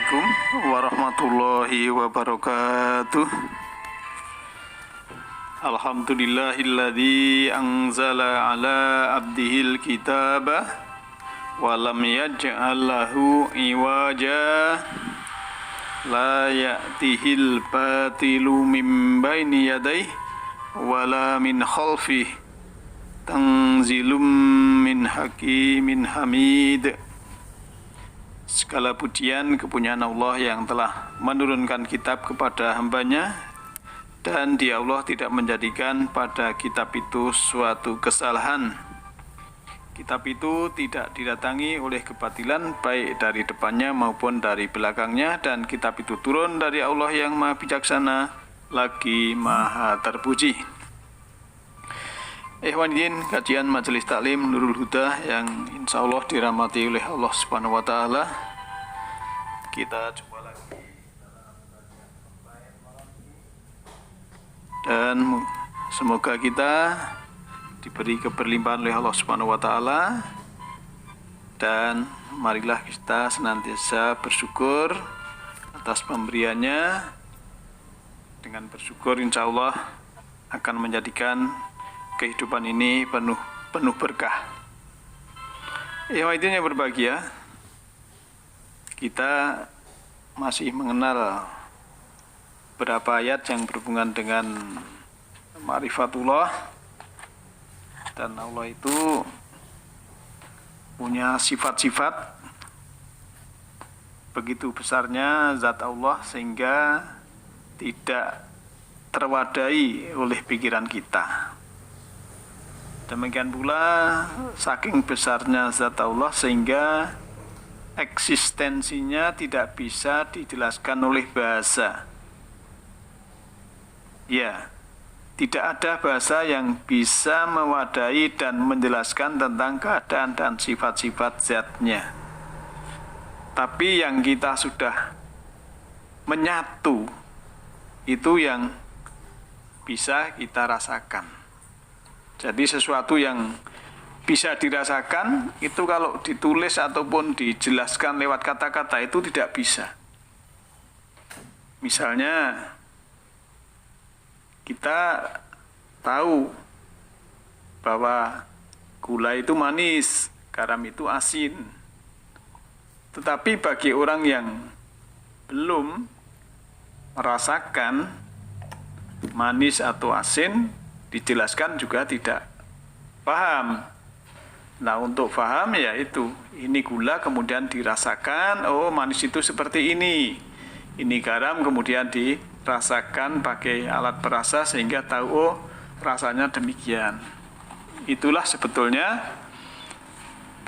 Assalamualaikum warahmatullahi wabarakatuh. Alhamdulillahilladzi anzala ala abdihil kitaba wa lam yaj'al lahu iwaja la ya'tihil batilu min baini yadayhi wala min khalfihi tanzilum min hakimin hamid. Segala pujian kepunyaan Allah yang telah menurunkan kitab kepada hambanya, dan Dia Allah tidak menjadikan pada kitab itu suatu kesalahan. Kitab itu tidak didatangi oleh kebatilan baik dari depannya maupun dari belakangnya, dan kitab itu turun dari Allah yang Maha Bijaksana lagi Maha Terpuji. Ikhwanidin, kajian Majelis Taklim Nurul Huda yang insya Allah dirahmati oleh Allah Subhanahu wa Ta'ala. Kita coba lagi dan semoga kita diberi keberlimpahan oleh Allah Subhanahu wa Ta'ala, dan marilah kita senantiasa bersyukur atas pemberiannya. Dengan bersyukur insya Allah akan menjadikan kehidupan ini penuh berkah. Yang berbahagia, kita masih mengenal beberapa ayat yang berhubungan dengan ma'rifatullah, dan Allah itu punya sifat-sifat begitu besarnya zat Allah sehingga tidak terwadai oleh pikiran kita. Demikian pula saking besarnya zat Allah sehingga eksistensinya tidak bisa dijelaskan oleh bahasa. Ya, tidak ada bahasa yang bisa mewadai dan menjelaskan tentang keadaan dan sifat-sifat zatnya. Tapi yang kita sudah menyatu, itu yang bisa kita rasakan. Jadi sesuatu yang bisa dirasakan itu kalau ditulis ataupun dijelaskan lewat kata-kata itu tidak bisa. Misalnya kita tahu bahwa gula itu manis, garam itu asin. Tetapi bagi orang yang belum merasakan manis atau asin, dijelaskan juga tidak paham. Nah, untuk paham ya itu, ini gula kemudian dirasakan, oh manis itu seperti ini. Ini garam kemudian dirasakan pakai alat perasa sehingga tahu, oh rasanya demikian. Itulah sebetulnya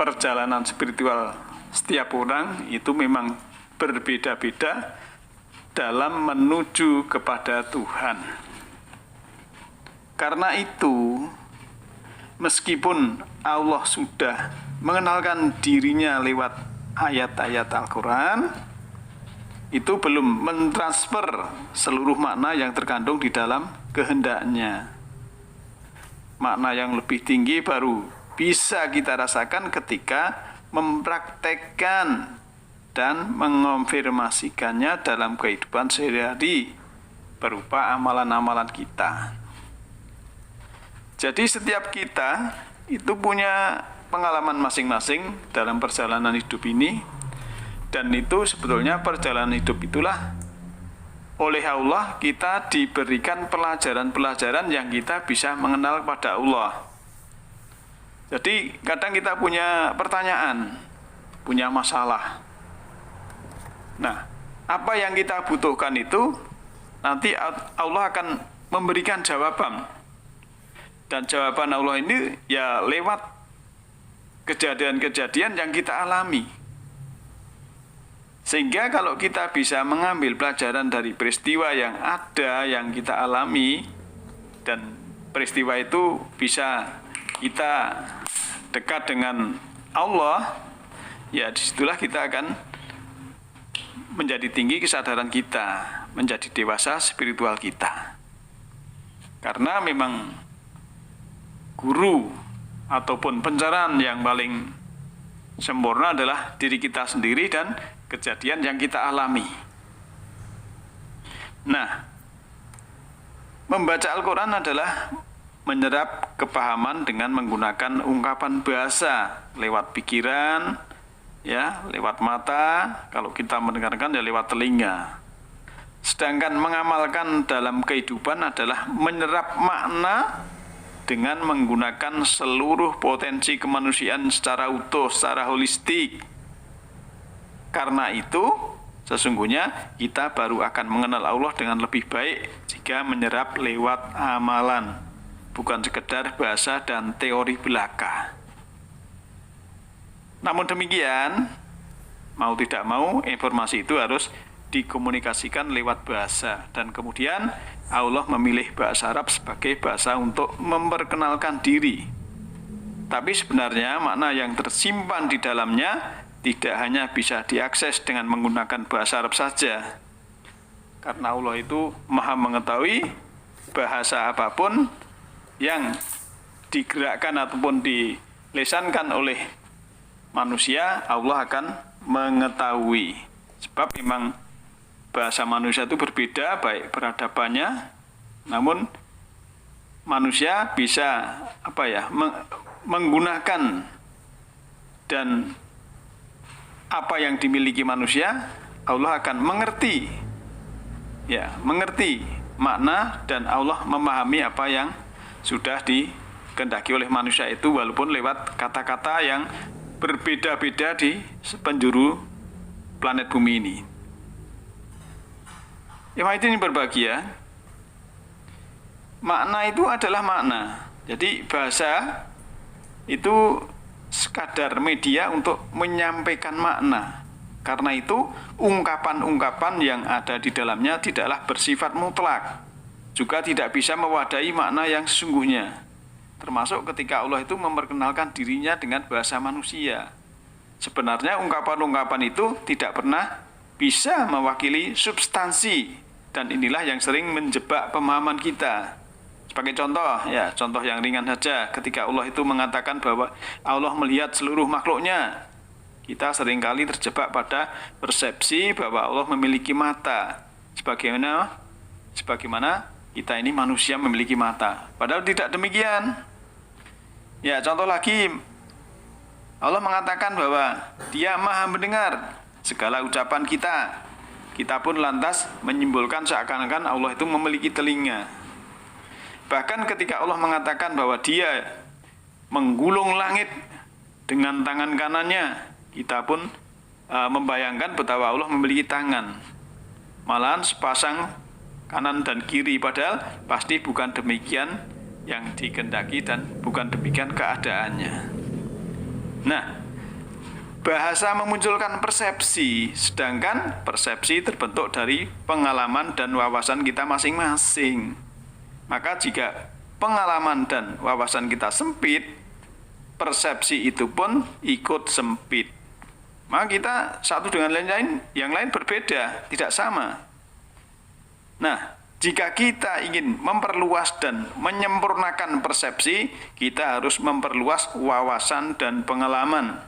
perjalanan spiritual setiap orang itu memang berbeda-beda dalam menuju kepada Tuhan. Karena itu, meskipun Allah sudah mengenalkan dirinya lewat ayat-ayat Al-Quran, itu belum mentransfer seluruh makna yang terkandung di dalam kehendaknya. Makna yang lebih tinggi baru bisa kita rasakan ketika mempraktekkan dan mengonfirmasikannya dalam kehidupan sehari-hari berupa amalan-amalan kita. Jadi setiap kita itu punya pengalaman masing-masing dalam perjalanan hidup ini, dan itu sebetulnya perjalanan hidup itulah oleh Allah kita diberikan pelajaran-pelajaran yang kita bisa mengenal kepada Allah. Jadi kadang kita punya pertanyaan, punya masalah. Nah, apa yang kita butuhkan itu nanti Allah akan memberikan jawaban. Dan jawaban Allah ini ya lewat kejadian-kejadian yang kita alami. Sehingga kalau kita bisa mengambil pelajaran dari peristiwa yang ada, yang kita alami, dan peristiwa itu bisa kita dekat dengan Allah, ya disitulah kita akan menjadi tinggi kesadaran kita, menjadi dewasa spiritual kita. Karena memang guru ataupun pencerahan yang paling sempurna adalah diri kita sendiri dan kejadian yang kita alami. Nah, membaca Al-Quran adalah menyerap kepahaman dengan menggunakan ungkapan bahasa lewat pikiran, ya, lewat mata, kalau kita mendengarkan ya lewat telinga. Sedangkan mengamalkan dalam kehidupan adalah menyerap makna dengan menggunakan seluruh potensi kemanusiaan secara utuh, secara holistik. Karena itu, sesungguhnya kita baru akan mengenal Allah dengan lebih baik jika menyerap lewat amalan, bukan sekedar bahasa dan teori belaka. Namun demikian, mau tidak mau, informasi itu harus dikomunikasikan lewat bahasa. Dan kemudian Allah memilih bahasa Arab sebagai bahasa untuk memperkenalkan diri. Tapi sebenarnya makna yang tersimpan di dalamnya tidak hanya bisa diakses dengan menggunakan bahasa Arab saja. Karena Allah itu maha mengetahui bahasa apapun yang digerakkan ataupun dilesankan oleh manusia, Allah akan mengetahui. Sebab memang bahasa manusia itu berbeda baik peradabannya, namun manusia bisa menggunakan dan apa yang dimiliki manusia, Allah akan mengerti makna, dan Allah memahami apa yang sudah dikehendaki oleh manusia itu, walaupun lewat kata-kata yang berbeda-beda di penjuru planet bumi ini. Yang ini berbahagia, makna itu adalah makna. Jadi bahasa itu sekadar media untuk menyampaikan makna. Karena itu ungkapan-ungkapan yang ada di dalamnya tidaklah bersifat mutlak, juga tidak bisa mewadahi makna yang sesungguhnya. Termasuk ketika Allah itu memperkenalkan dirinya dengan bahasa manusia. Sebenarnya ungkapan-ungkapan itu tidak pernah bisa mewakili substansi, dan inilah yang sering menjebak pemahaman kita. Sebagai contoh yang ringan saja, ketika Allah itu mengatakan bahwa Allah melihat seluruh makhluknya, kita seringkali terjebak pada persepsi bahwa Allah memiliki mata, sebagaimana kita ini manusia memiliki mata. Padahal tidak demikian. Ya, contoh lagi, Allah mengatakan bahwa Dia maha mendengar segala ucapan kita. Kita pun lantas menyimpulkan seakan-akan Allah itu memiliki telinga. Bahkan ketika Allah mengatakan bahwa Dia menggulung langit dengan tangan kanannya, kita pun membayangkan betapa Allah memiliki tangan. Malahan sepasang kanan dan kiri, padahal pasti bukan demikian yang dikehendaki dan bukan demikian keadaannya. Nah, bahasa memunculkan persepsi, sedangkan persepsi terbentuk dari pengalaman dan wawasan kita masing-masing. Maka jika pengalaman dan wawasan kita sempit, persepsi itu pun ikut sempit. Maka kita satu dengan yang lain berbeda, tidak sama. Nah, jika kita ingin memperluas dan menyempurnakan persepsi, kita harus memperluas wawasan dan pengalaman.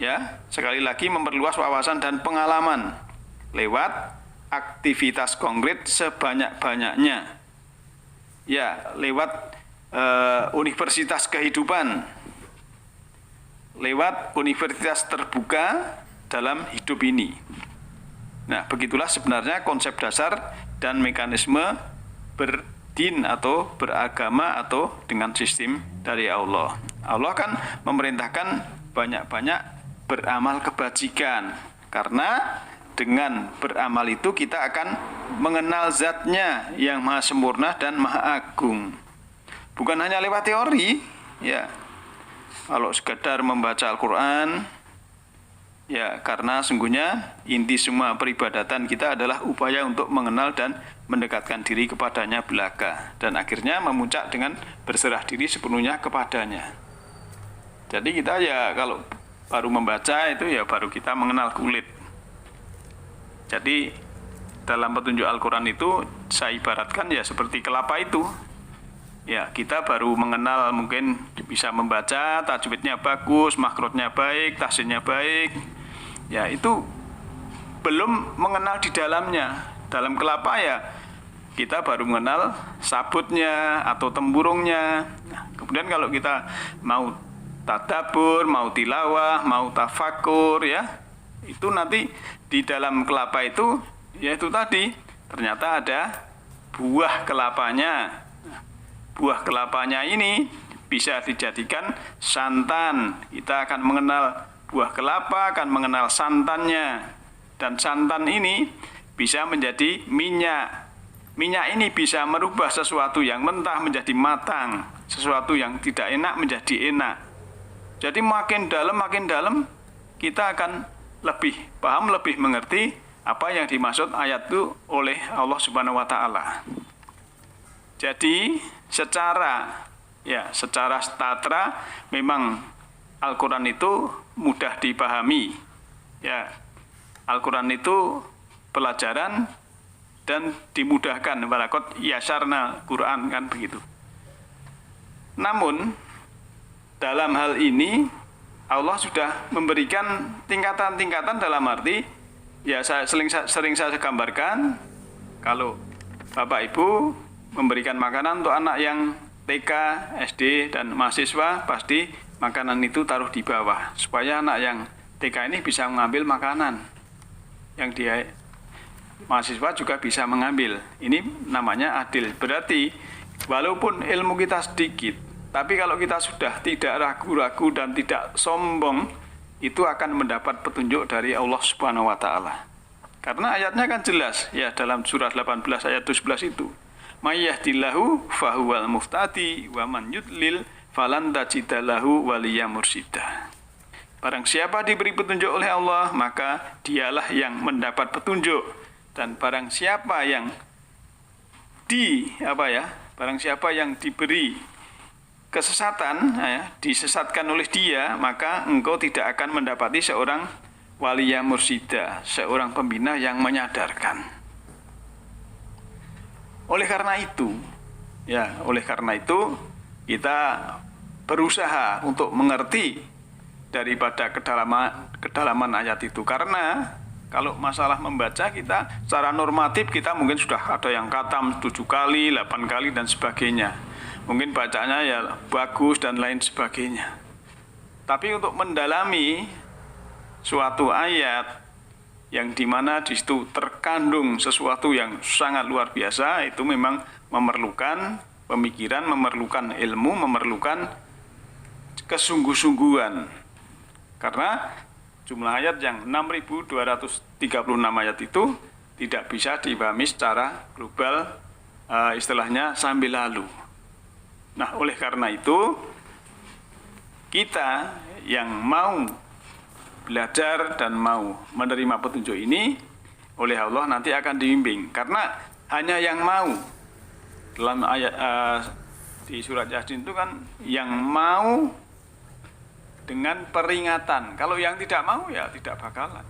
Ya, sekali lagi memperluas wawasan dan pengalaman lewat aktivitas konkret sebanyak-banyaknya. Ya, lewat universitas kehidupan, lewat universitas terbuka dalam hidup ini. Nah, begitulah sebenarnya konsep dasar dan mekanisme berdin atau beragama atau dengan sistem dari Allah. Allah kan memerintahkan banyak-banyak beramal kebajikan, karena dengan beramal itu kita akan mengenal zatnya yang maha sempurna dan maha agung. Bukan hanya lewat teori, ya. Kalau sekedar membaca Al-Quran, ya, karena sungguhnya inti semua peribadatan kita adalah upaya untuk mengenal dan mendekatkan diri kepadanya belaka, dan akhirnya memuncak dengan berserah diri sepenuhnya kepadanya. Jadi kita ya kalau baru membaca itu ya baru kita mengenal kulit. Jadi dalam petunjuk Al-Quran itu saya ibaratkan ya seperti kelapa itu. Ya, kita baru mengenal, mungkin bisa membaca, tajwidnya bagus, makrotnya baik, tahsinnya baik. Ya, itu belum mengenal di dalamnya. Dalam kelapa ya kita baru mengenal sabutnya atau tempurungnya. Nah, kemudian kalau kita mau tadabbur, mau tilawah, mau tafakur ya, itu nanti di dalam kelapa itu yaitu tadi ternyata ada buah kelapanya. Nah, buah kelapanya ini bisa dijadikan santan. Kita akan mengenal buah kelapa, akan mengenal santannya. Dan santan ini bisa menjadi minyak. Minyak ini bisa merubah sesuatu yang mentah menjadi matang, sesuatu yang tidak enak menjadi enak. Jadi makin dalam kita akan lebih paham, lebih mengerti apa yang dimaksud ayat itu oleh Allah Subhanahu wa taala. Jadi secara tatra memang Al-Qur'an itu mudah dipahami. Ya, Al-Qur'an itu pelajaran dan dimudahkan, walaqad yasarna Quran kan begitu. Namun dalam hal ini Allah sudah memberikan tingkatan-tingkatan dalam arti ya sering saya gambarkan kalau Bapak Ibu memberikan makanan untuk anak yang TK, SD dan mahasiswa pasti makanan itu taruh di bawah supaya anak yang TK ini bisa mengambil makanan yang dia mahasiswa juga bisa mengambil. Ini namanya adil. Berarti walaupun ilmu kita sedikit, tapi kalau kita sudah tidak ragu-ragu dan tidak sombong, itu akan mendapat petunjuk dari Allah Subhanahu wa taala. Karena ayatnya kan jelas ya dalam surat 18 ayat 17 itu. May yahdillahu fahuwal muhtadi wa man yudlil falan tajida lahu waliyya mursyida. Barang siapa diberi petunjuk oleh Allah, maka dialah yang mendapat petunjuk. Dan barang siapa yang diberi kesesatan, disesatkan oleh dia, maka engkau tidak akan mendapati seorang waliyya mursyida, seorang pembina yang menyadarkan. Oleh karena itu kita berusaha untuk mengerti daripada kedalaman ayat itu. Karena kalau masalah membaca kita secara normatif kita mungkin sudah ada yang khatam 7 kali, 8 kali dan sebagainya. Mungkin bacanya ya bagus dan lain sebagainya. Tapi untuk mendalami suatu ayat yang dimana di situ terkandung sesuatu yang sangat luar biasa, itu memang memerlukan pemikiran, memerlukan ilmu, memerlukan kesungguh-sungguhan. Karena jumlah ayat yang 6.236 ayat itu tidak bisa dipahami secara global, istilahnya sambil lalu. Nah, oleh karena itu kita yang mau belajar dan mau menerima petunjuk ini oleh Allah nanti akan dibimbing. Karena hanya yang mau, dalam ayat di surat Yasin itu kan yang mau dengan peringatan. Kalau yang tidak mau ya tidak bakalan.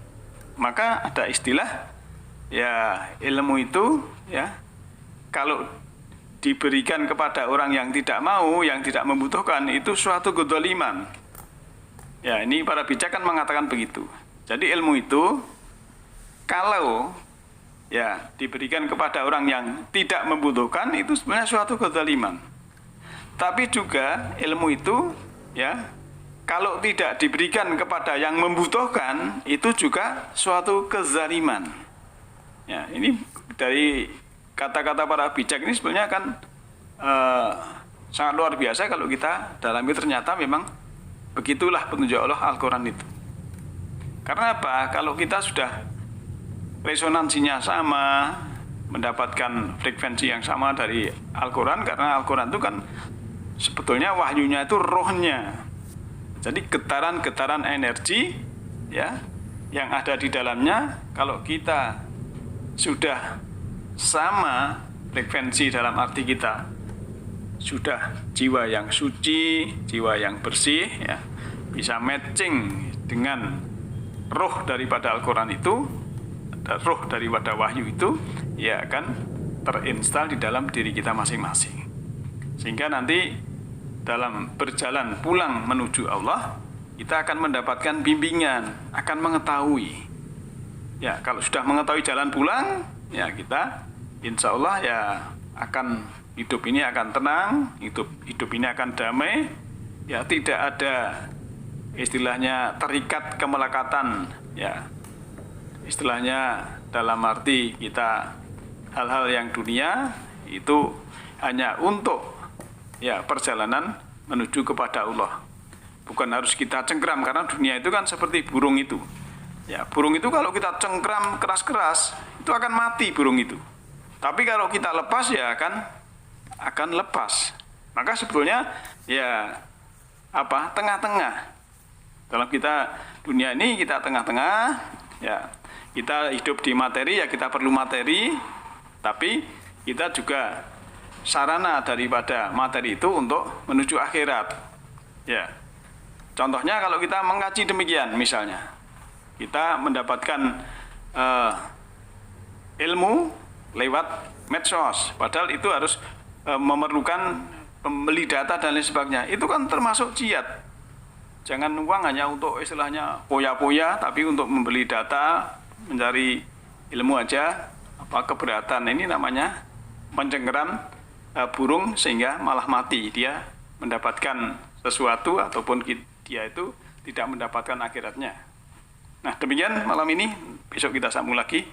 Maka ada istilah ya ilmu itu ya kalau diberikan kepada orang yang tidak mau, yang tidak membutuhkan, itu suatu kedzaliman. Ya, ini para bijak kan mengatakan begitu. Jadi ilmu itu kalau ya diberikan kepada orang yang tidak membutuhkan, itu sebenarnya suatu kedzaliman. Tapi juga ilmu itu ya kalau tidak diberikan kepada yang membutuhkan, itu juga suatu kezaliman. Ya, ini dari kata-kata para bijak ini sebenarnya kan sangat luar biasa kalau kita dalami, ternyata memang begitulah petunjuk Allah Al-Quran itu. Karena apa? Kalau kita sudah resonansinya sama, mendapatkan frekuensi yang sama dari Al-Quran, karena Al-Quran itu kan sebetulnya wahyunya itu rohnya. Jadi getaran-getaran energi ya yang ada di dalamnya, kalau kita sudah sama frekuensi dalam arti kita sudah jiwa yang suci, jiwa yang bersih ya, bisa matching dengan roh daripada Al-Quran itu, roh daripada wahyu itu, ya akan terinstal di dalam diri kita masing-masing. Sehingga nanti dalam berjalan pulang menuju Allah, kita akan mendapatkan bimbingan, akan mengetahui Ya, kalau sudah mengetahui jalan pulang, ya kita insya Allah ya akan hidup ini akan tenang, hidup ini akan damai, ya tidak ada istilahnya terikat kemelekatan, ya istilahnya dalam arti kita hal-hal yang dunia itu hanya untuk ya perjalanan menuju kepada Allah. Bukan harus kita cengkram, karena dunia itu kan seperti burung itu. Ya, burung itu kalau kita cengkram keras-keras, itu akan mati burung itu. Tapi kalau kita lepas ya akan lepas. Maka sebetulnya ya tengah-tengah. Dalam kita dunia ini kita tengah-tengah, ya kita hidup di materi ya kita perlu materi, tapi kita juga sarana daripada materi itu untuk menuju akhirat. Ya. Contohnya kalau kita mengaji demikian misalnya, kita mendapatkan ilmu lewat medsos, padahal itu harus memerlukan membeli data dan lain sebagainya. Itu kan termasuk jihad. Jangan uang hanya untuk istilahnya poya-poya, tapi untuk membeli data, mencari ilmu aja, keberatan. Ini namanya mencengkeram burung sehingga malah mati. Dia mendapatkan sesuatu ataupun dia itu tidak mendapatkan akhiratnya. Nah, demikian malam ini, besok kita sambung lagi.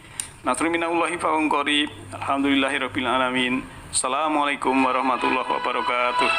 Nasrun minallahi fa huwa qarib. Alhamdulillahirabbil alamin. Assalamualaikum warahmatullahi wabarakatuh.